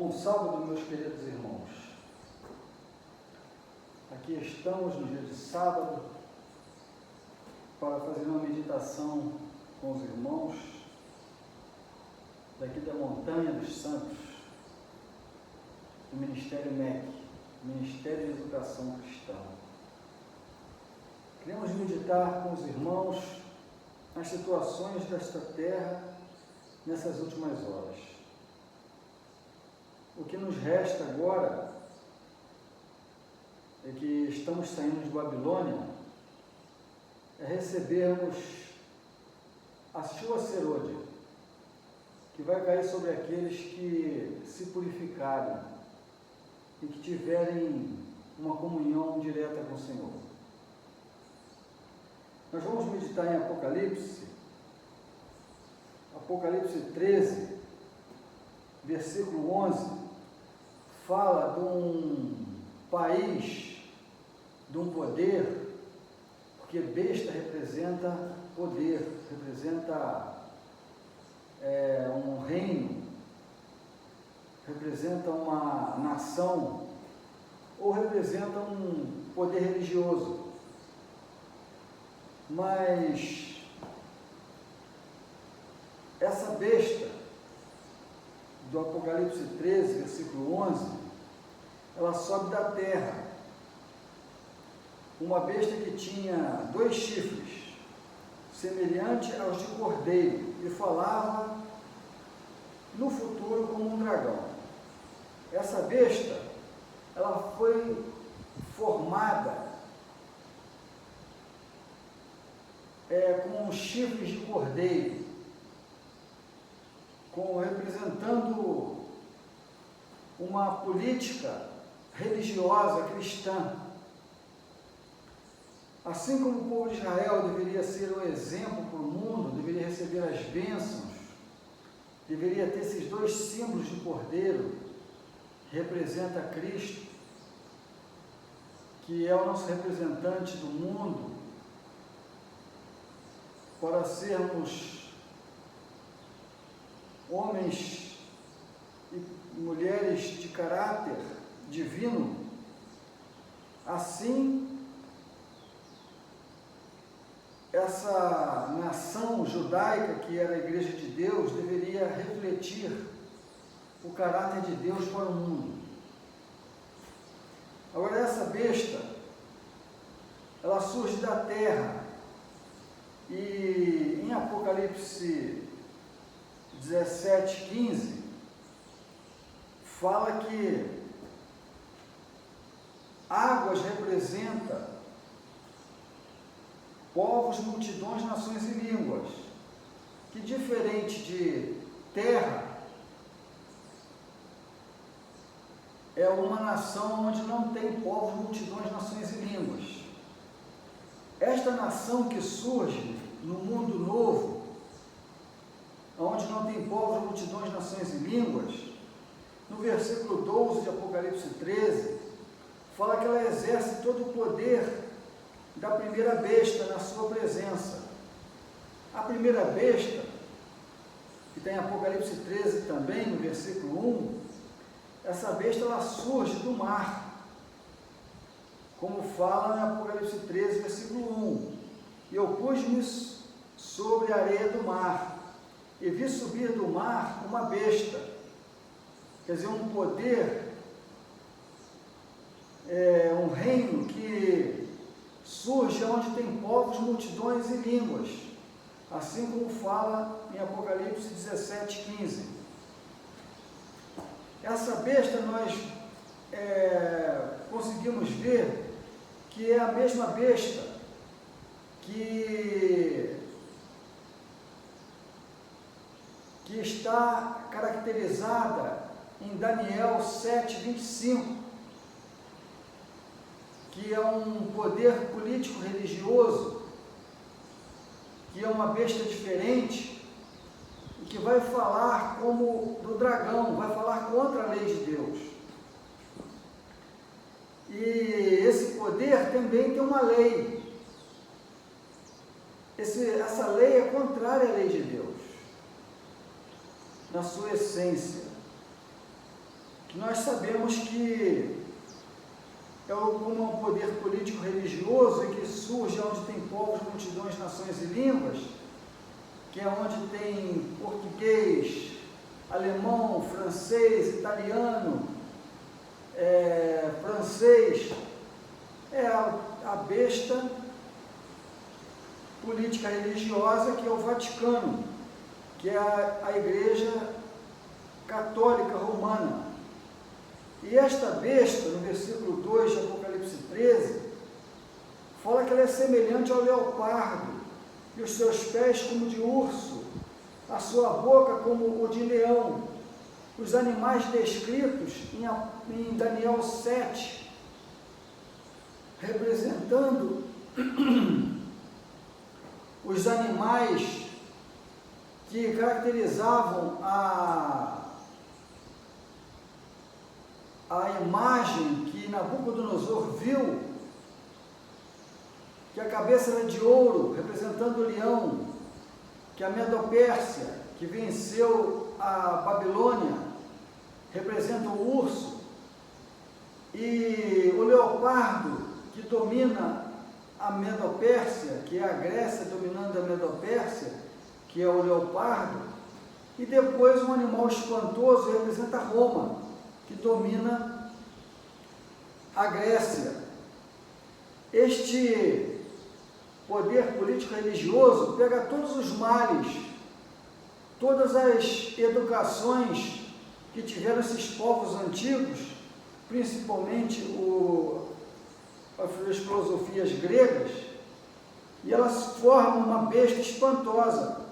Bom sábado, meus queridos irmãos. Aqui estamos no dia de sábado para fazer uma meditação com os irmãos daqui da Montanha dos Santos, do Ministério MEC, Ministério de Educação Cristã. Queremos meditar com os irmãos nas situações desta terra nessas últimas horas. O que nos resta agora é que estamos saindo de Babilônia, é recebermos a chuva serôdia, que vai cair sobre aqueles que se purificarem e que tiverem uma comunhão direta com o Senhor. Nós vamos meditar em Apocalipse 13, versículo 11, fala de um país, de um poder, porque besta representa poder, representa um reino, representa uma nação, ou representa um poder religioso. Mas essa besta do Apocalipse 13, versículo 11, ela sobe da terra, uma besta que tinha 2 chifres, semelhante aos de cordeiro, e falava no futuro como um dragão. Essa besta, ela foi formada com chifres de cordeiro, representando uma política religiosa cristã. Assim como o povo de Israel deveria ser um exemplo para o mundo, deveria receber as bênçãos, deveria ter esses 2 símbolos de cordeiro, que representa Cristo, que é o nosso representante do mundo, para sermos homens e mulheres de caráter divino. Assim, essa nação judaica, que era a Igreja de Deus, deveria refletir o caráter de Deus para o mundo. Agora, essa besta, ela surge da terra, e em Apocalipse 17, 15, fala que águas representa povos, multidões, nações e línguas, que diferente de terra, é uma nação onde não tem povos, multidões, nações e línguas. Esta nação que surge no mundo novo, onde não tem povos, multidões, nações e línguas, no versículo 12 de Apocalipse 13, fala que ela exerce todo o poder da primeira besta na sua presença. A primeira besta, que tem Apocalipse 13 também, no versículo 1, essa besta ela surge do mar, como fala em Apocalipse 13, versículo 1. E eu pus-me sobre a areia do mar, e vi subir do mar uma besta, quer dizer, um poder, um reino que surge onde tem povos, multidões e línguas, assim como fala em Apocalipse 17, 15. Essa besta nós conseguimos ver que é a mesma besta que está caracterizada em Daniel 7, 25, que é um poder político-religioso, que é uma besta diferente, e que vai falar como do dragão, vai falar contra a lei de Deus. E esse poder também tem uma lei. Essa lei é contrária à lei de Deus, na sua essência. que nós sabemos que é como um poder político religioso e que surge onde tem povos, multidões, nações e línguas, que é onde tem português, alemão, francês, italiano, francês, é a besta política religiosa que é o Vaticano, que é a Igreja Católica Romana. E esta besta, no versículo 2 de Apocalipse 13, fala que ela é semelhante ao leopardo, e os seus pés como de urso, a sua boca como o de leão. Os animais descritos em Daniel 7, representando os animais que caracterizavam a imagem que Nabucodonosor viu, que a cabeça era de ouro, representando o leão, que a Medo-Pérsia, que venceu a Babilônia, representa o urso, e o leopardo, que domina a Medo-Pérsia, que é a Grécia dominando a Medo-Pérsia, que é o leopardo, e depois um animal espantoso representa Roma, que domina a Grécia. Este poder político-religioso pega todos os males, todas as educações que tiveram esses povos antigos, principalmente as filosofias gregas, e elas formam uma besta espantosa,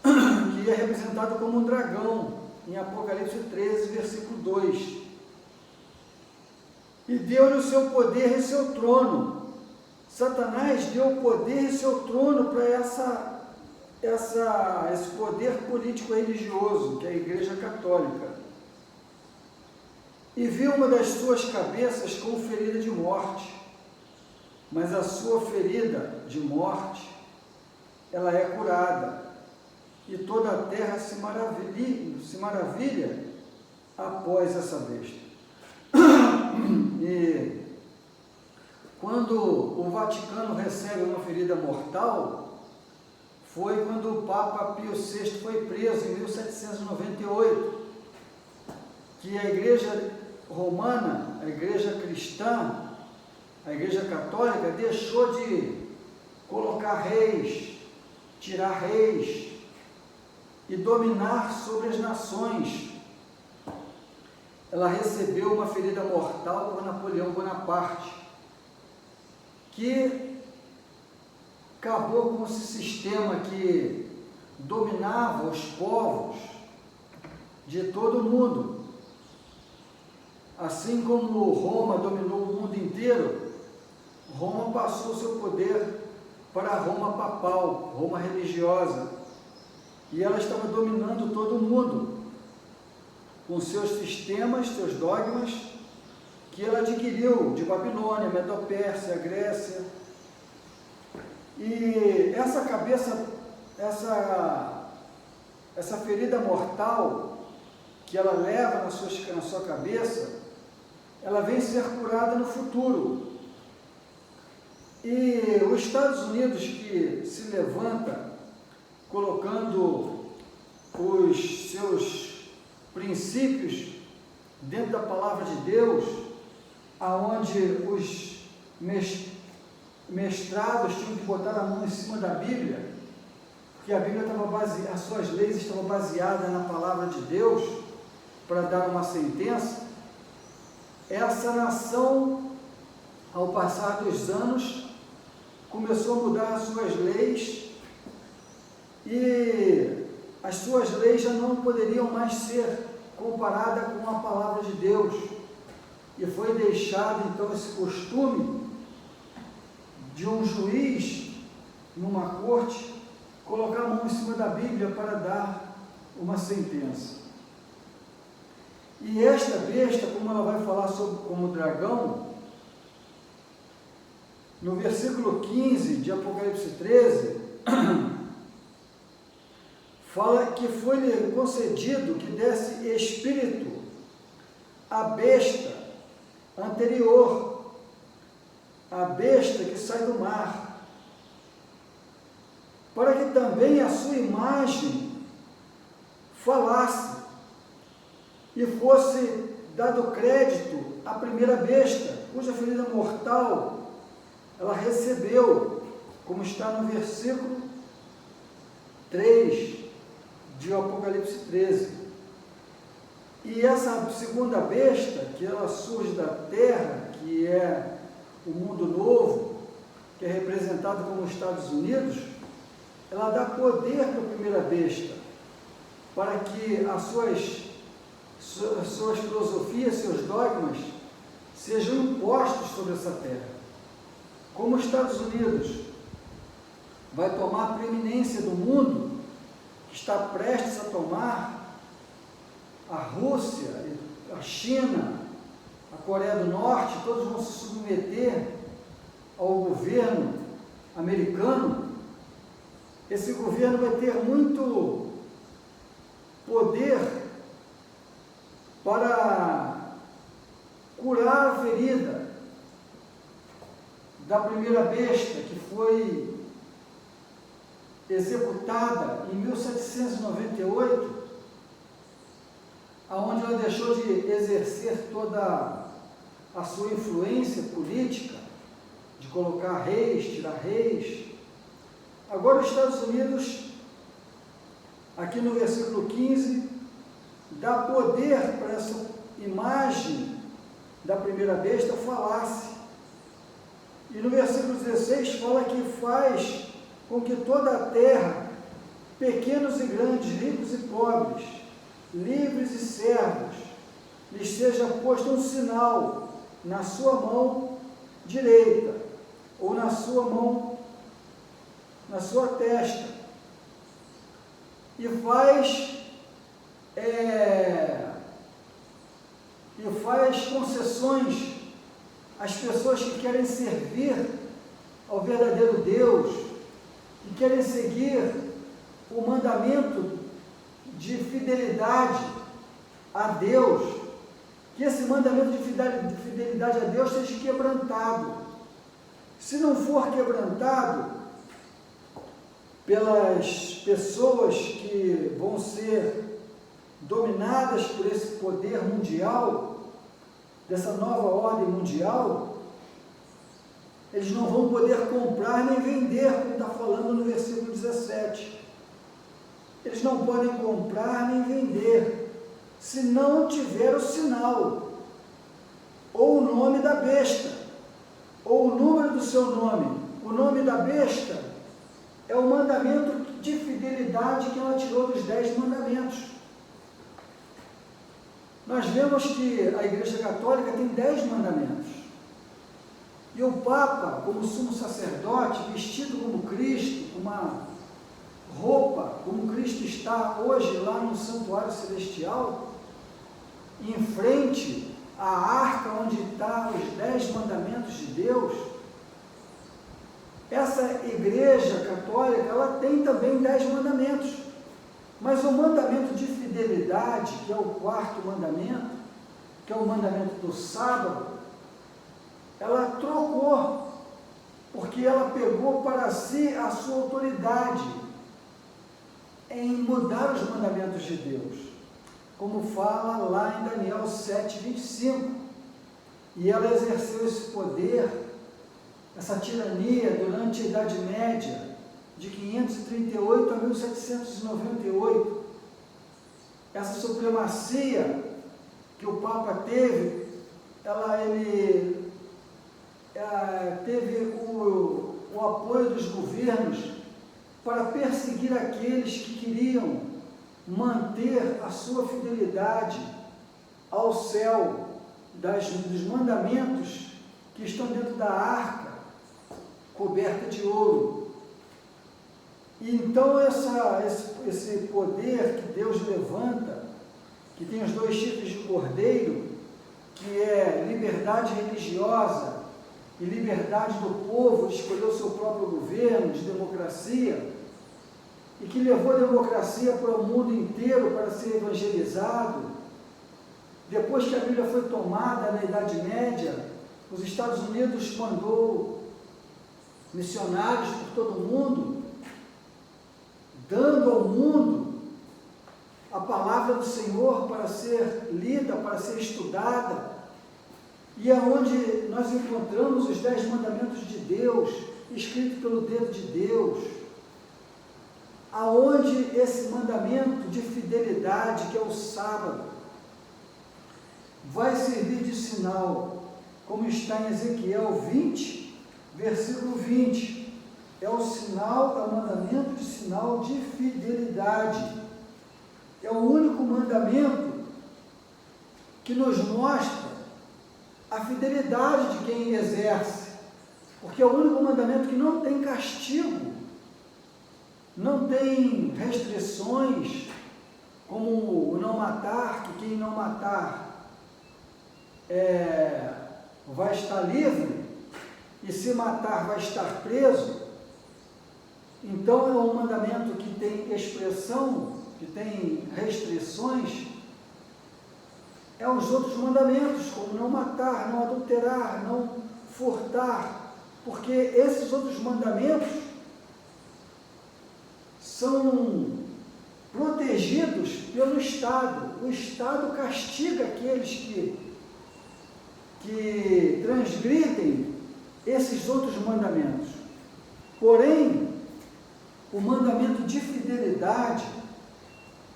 que é representada como um dragão, em Apocalipse 13, versículo 2. E deu-lhe o seu poder e seu trono. Satanás deu o poder e seu trono para esse poder político-religioso, que é a Igreja Católica. E viu uma das suas cabeças com ferida de morte, mas a sua ferida de morte, ela é curada, e toda a terra se maravilha após essa besta. E quando o Vaticano recebe uma ferida mortal, foi quando o Papa Pio VI foi preso em 1798, que a Igreja Romana, a Igreja Cristã, a Igreja Católica deixou de colocar reis, tirar reis e dominar sobre as nações. Ela recebeu uma ferida mortal por Napoleão Bonaparte, que acabou com esse sistema que dominava os povos de todo o mundo. Assim como Roma dominou o mundo inteiro, Roma passou o seu poder para a Roma papal, Roma religiosa, e ela estava dominando todo o mundo, com seus sistemas, seus dogmas, que ela adquiriu de Babilônia, Medo-Pérsia, Grécia. E essa cabeça, essa ferida mortal que ela leva na sua cabeça, ela vem ser curada no futuro. E os Estados Unidos, que se levanta colocando os seus princípios dentro da palavra de Deus, aonde os mestrados tinham que botar a mão em cima da Bíblia, porque a Bíblia estava baseada, as suas leis estavam baseadas na palavra de Deus para dar uma sentença. Essa nação, ao passar dos anos, começou a mudar as suas leis, e as suas leis já não poderiam mais ser comparadas com a palavra de Deus, e foi deixado então esse costume de um juiz numa corte colocar a mão em cima da Bíblia para dar uma sentença. E esta besta, como ela vai falar sobre como dragão, no versículo 15 de Apocalipse 13, fala que foi-lhe concedido que desse espírito a besta anterior, a besta que sai do mar, para que também a sua imagem falasse e fosse dado crédito à primeira besta, cuja ferida mortal ela recebeu, como está no versículo 3 de Apocalipse 13. E essa segunda besta, que ela surge da terra, que é o mundo novo, que é representado como Estados Unidos, ela dá poder para a primeira besta, para que as suas filosofias, seus dogmas, sejam impostos sobre essa terra. Como os Estados Unidos vai tomar a preeminência do mundo, que está prestes a tomar, a Rússia, a China, a Coreia do Norte, todos vão se submeter ao governo americano. Esse governo vai ter muito poder para curar a ferida da primeira besta, que foi executada em 1798, aonde ela deixou de exercer toda a sua influência política, de colocar reis, tirar reis. Agora os Estados Unidos, aqui no versículo 15, dá poder para essa imagem da primeira besta falasse. E no versículo 16 fala que faz com que toda a terra, pequenos e grandes, ricos e pobres, livres e servos, lhes seja posto um sinal na sua mão direita, ou na sua mão, na sua testa, e faz concessões às pessoas que querem servir ao verdadeiro Deus, que querem seguir o mandamento de fidelidade a Deus, que esse mandamento de fidelidade a Deus seja quebrantado. Se não for quebrantado pelas pessoas que vão ser dominadas por esse poder mundial, dessa nova ordem mundial, eles não vão poder comprar nem vender, como está falando no versículo 17. Eles não podem comprar nem vender, se não tiver o sinal, ou o nome da besta, ou o número do seu nome. O nome da besta é o mandamento de fidelidade que ela tirou dos 10 mandamentos. Nós vemos que a Igreja Católica tem 10 mandamentos. E o Papa, como sumo sacerdote, vestido como Cristo, com uma roupa, como Cristo está hoje lá no santuário celestial, em frente à arca onde estão os 10 mandamentos de Deus, essa Igreja Católica, ela tem também 10 mandamentos. Mas o mandamento de fidelidade, que é o 4º mandamento, que é o mandamento do sábado, ela trocou, porque ela pegou para si a sua autoridade em mudar os mandamentos de Deus, como fala lá em Daniel 7:25. E ela exerceu esse poder, essa tirania durante a Idade Média, de 538 a 1798, essa supremacia que o Papa teve, ele teve o apoio dos governos para perseguir aqueles que queriam manter a sua fidelidade ao céu, dos mandamentos que estão dentro da arca, coberta de ouro. E então esse poder que Deus levanta, que tem os 2 chifres de cordeiro, que é liberdade religiosa e liberdade do povo de escolher o seu próprio governo, de democracia, e que levou a democracia para o mundo inteiro para ser evangelizado, Depois que a Bíblia foi tomada na Idade Média, os Estados Unidos mandou missionários por todo o mundo, dando ao mundo a palavra do Senhor para ser lida, para ser estudada, e é onde nós encontramos os 10 mandamentos de Deus, escritos pelo dedo de Deus, aonde esse mandamento de fidelidade, que é o sábado, vai servir de sinal, como está em Ezequiel 20, versículo 20, é o sinal, é o mandamento de sinal de fidelidade, é o único mandamento que nos mostra a fidelidade de quem exerce, porque é o único mandamento que não tem castigo, não tem restrições, como o não matar, que quem não matar vai estar livre, e se matar vai estar preso. Então é um mandamento que tem expressão, que tem restrições, é os outros mandamentos, como não matar, não adulterar, não furtar, porque esses outros mandamentos são protegidos pelo Estado. O Estado castiga aqueles que transgridem esses outros mandamentos. Porém, o mandamento de fidelidade,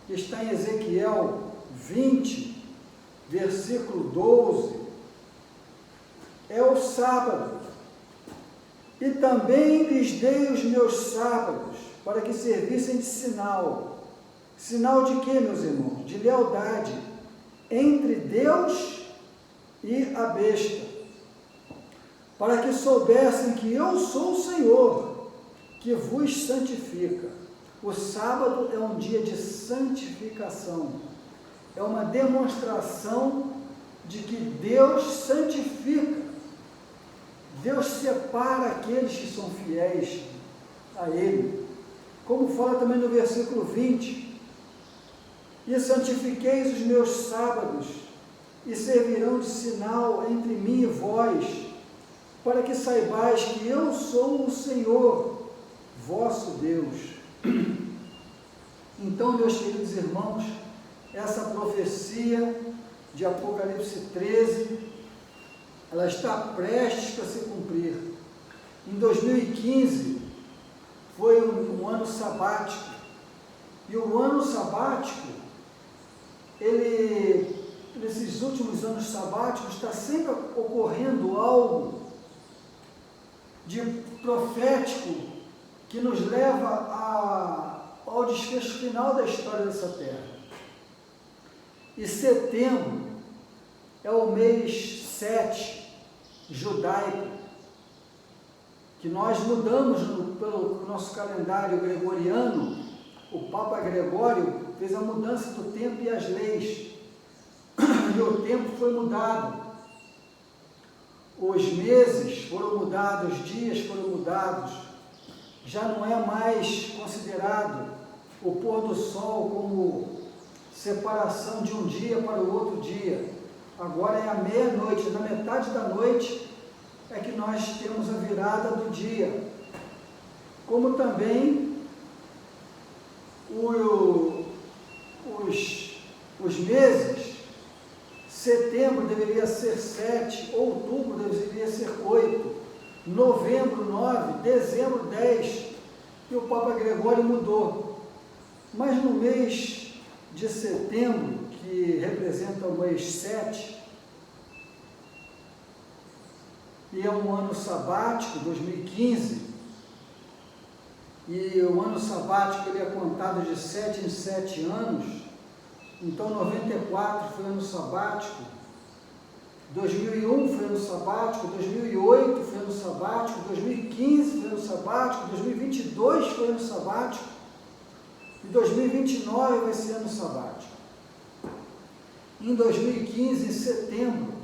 que está em Ezequiel 20, versículo 12, é o sábado. E também lhes dei os meus sábados, para que servissem de sinal. Sinal de quê, meus irmãos? De lealdade entre Deus e a besta, para que soubessem que eu sou o Senhor, que vos santifica. O sábado é um dia de santificação, é uma demonstração de que Deus santifica, Deus separa aqueles que são fiéis a Ele, como fala também no versículo 20, e santifiqueis os meus sábados, e servirão de sinal entre mim e vós, para que saibais que eu sou o Senhor, vosso Deus. Então, meus queridos irmãos, essa profecia de Apocalipse 13, ela está prestes para se cumprir. Em 2015, foi um ano sabático, e o ano sabático, nesses últimos anos sabáticos, está sempre ocorrendo algo de profético que nos leva ao desfecho final da história dessa terra. E setembro é o mês 7 judaico, que nós mudamos pelo nosso calendário gregoriano. O Papa Gregório fez a mudança do tempo e as leis, e o tempo foi mudado, os meses foram mudados, os dias foram mudados, já não é mais considerado o pôr do sol como separação de um dia para o outro dia. Agora é a meia-noite, na metade da noite é que nós temos a virada do dia. Como também os meses, setembro deveria ser 7, outubro deveria ser 8, novembro 9, dezembro 10, e o Papa Gregório mudou. Mas no mês de setembro, que representa o mês 7, e é um ano sabático, 2015, e o ano sabático ele é contado de 7 em 7 anos, então 94 foi ano sabático, 2001 foi ano sabático, 2008 foi ano sabático, 2015 foi ano sabático, 2022 foi ano sabático, e 2029 vai ser ano sabático. Em 2015, em setembro,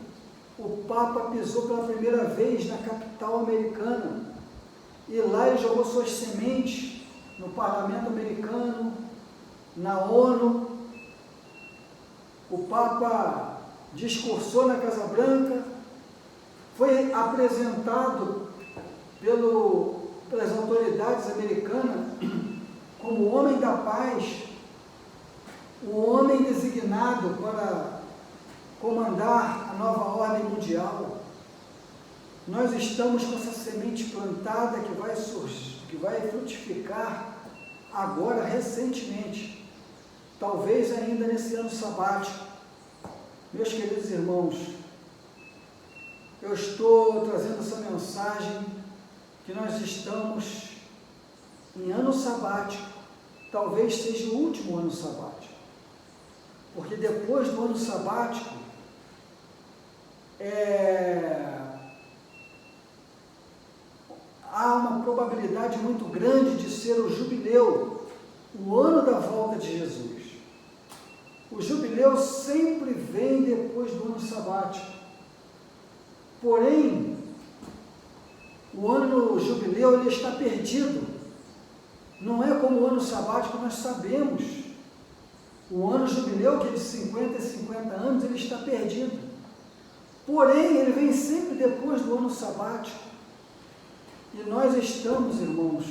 o Papa pisou pela primeira vez na capital americana, e lá ele jogou suas sementes no parlamento americano, na ONU. O Papa discursou na Casa Branca, foi apresentado pelas autoridades americanas como o homem da paz, o homem designado para comandar a nova ordem mundial. Nós estamos com essa semente plantada que vai surgir, que vai frutificar agora recentemente, talvez ainda nesse ano sabático. Meus queridos irmãos, eu estou trazendo essa mensagem que nós estamos em ano sabático, talvez seja o último ano sabático, porque depois do ano sabático há uma probabilidade muito grande de ser o jubileu, o ano da volta de Jesus. O jubileu sempre vem depois do ano sabático. Porém, o ano jubileu ele está perdido. Não é como o ano sabático, nós sabemos. O ano jubileu, que é de 50 e 50 anos, ele está perdido. Porém, ele vem sempre depois do ano sabático. E nós estamos, irmãos,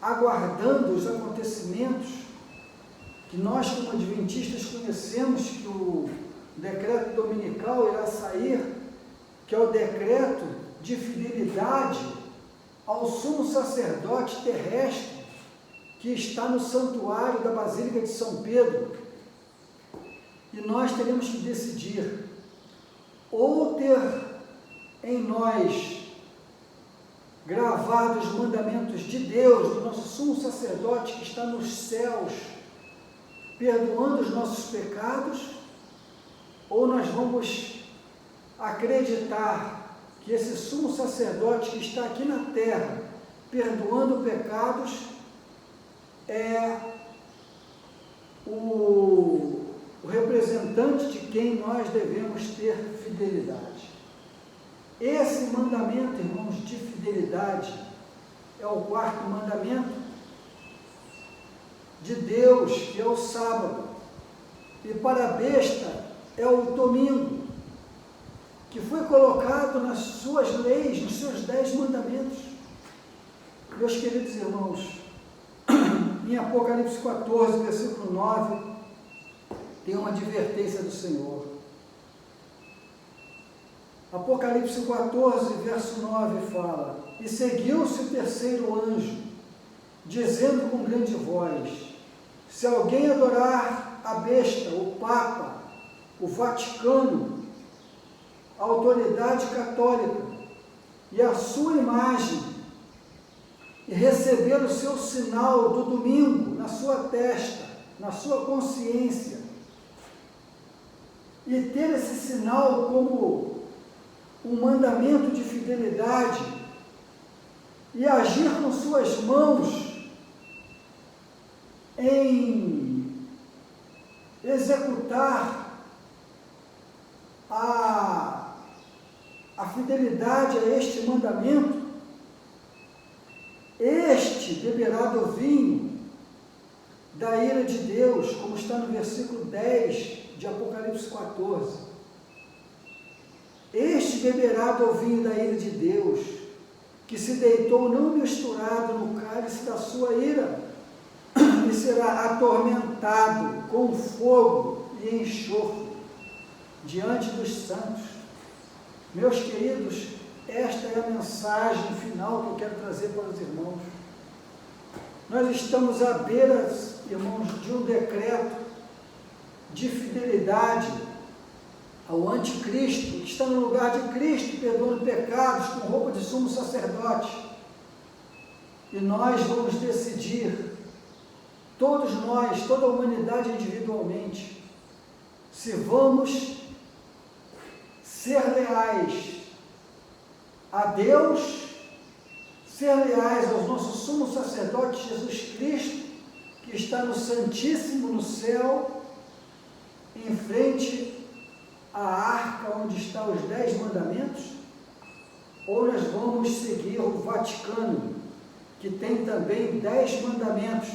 aguardando os acontecimentos que nós, como adventistas, conhecemos, que o decreto dominical irá sair, que é o decreto de fidelidade ao sumo sacerdote terrestre que está no santuário da Basílica de São Pedro. E nós teremos que decidir ou ter em nós gravados os mandamentos de Deus, do nosso sumo sacerdote que está nos céus, perdoando os nossos pecados, ou nós vamos acreditar que esse sumo sacerdote que está aqui na terra, perdoando pecados, é o representante de quem nós devemos ter fidelidade. Esse mandamento, irmãos, de fidelidade, é o quarto mandamento de Deus, que é o sábado, e para a besta é o domingo, que foi colocado nas suas leis, nos seus 10 mandamentos. Meus queridos irmãos, em Apocalipse 14, versículo 9, tem uma advertência do Senhor. Apocalipse 14, verso 9 fala: E seguiu-se o terceiro anjo, dizendo com grande voz: Se alguém adorar a besta, o Papa, o Vaticano, a autoridade católica e a sua imagem, e receber o seu sinal do domingo na sua testa, na sua consciência, e ter esse sinal como um mandamento de fidelidade, e agir com suas mãos em executar a fidelidade a este mandamento, este beberá do vinho da ira de Deus, como está no versículo 10 de Apocalipse 14. Este beberá do vinho da ira de Deus, que se deitou não misturado no cálice da sua ira, e será atormentado com fogo e enxofre diante dos santos. Meus queridos, esta é a mensagem final que eu quero trazer para os irmãos. Nós estamos à beira, irmãos, de um decreto de fidelidade ao anticristo, que está no lugar de Cristo, perdoando pecados com roupa de sumo sacerdote. E nós vamos decidir, todos nós, toda a humanidade individualmente, se vamos ser leais a Deus, ser leais ao nosso sumo sacerdote Jesus Cristo, que está no Santíssimo no céu, em frente à arca onde estão os 10 mandamentos, ou nós vamos seguir o Vaticano, que tem também 10 mandamentos,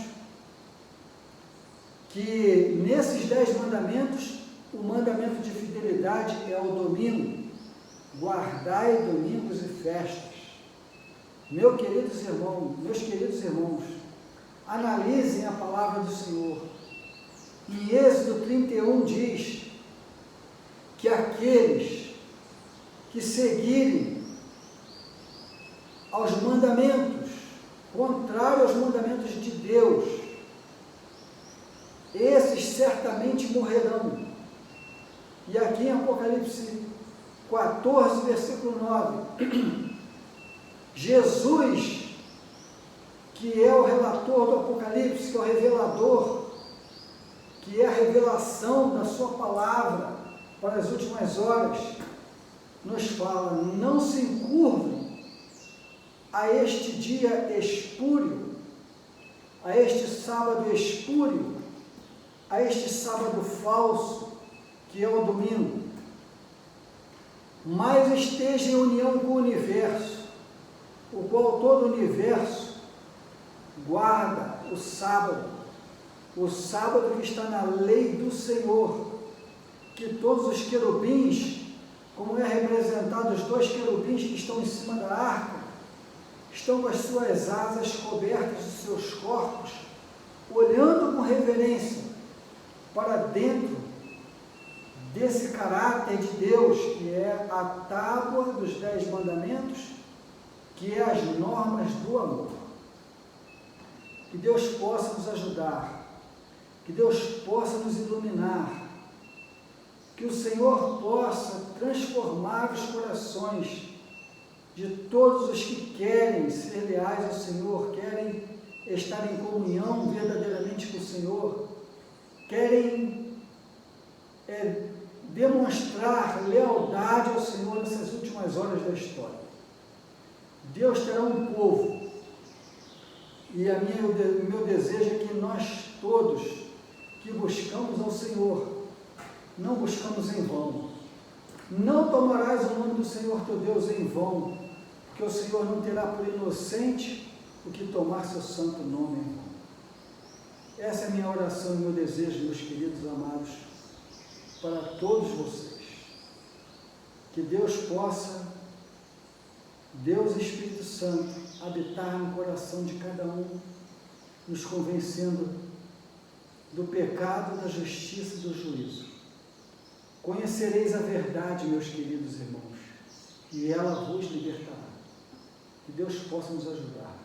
que nesses 10 mandamentos o mandamento de fidelidade é ao domingo. Guardai domingos e festas. Meus queridos irmãos, analisem a palavra do Senhor. Em Êxodo 31 diz que aqueles que seguirem aos mandamentos, contrário aos mandamentos de Deus, esses certamente morrerão. E aqui em Apocalipse 14, versículo 9, Jesus, que é o relator do Apocalipse, que é o revelador, que é a revelação da sua palavra para as últimas horas, nos fala: não se encurvem a este dia espúrio, a este sábado espúrio, a este sábado falso, que é o domingo, mas esteja em união com o universo, o qual todo o universo guarda o sábado que está na lei do Senhor, que todos os querubins, como é representado os 2 querubins que estão em cima da arca, estão com as suas asas cobertas de seus corpos, olhando com reverência para dentro desse caráter de Deus, que é a tábua dos 10 mandamentos, que é as normas do amor. Que Deus possa nos ajudar, que Deus possa nos iluminar, que o Senhor possa transformar os corações de todos os que querem ser leais ao Senhor, querem estar em comunhão verdadeiramente com o Senhor, querem demonstrar lealdade ao Senhor nessas últimas horas da história. Deus terá um povo, e o meu desejo é que nós todos que buscamos ao Senhor, não buscamos em vão. Não tomarás o nome do Senhor teu Deus em vão, porque o Senhor não terá por inocente o que tomar seu santo nome em vão. Essa é a minha oração e meu desejo, meus queridos amados, para todos vocês. Que Deus possa, Deus Espírito Santo, habitar no coração de cada um, nos convencendo do pecado, da justiça e do juízo. Conhecereis a verdade, meus queridos irmãos, e ela vos libertará. Que Deus possa nos ajudar.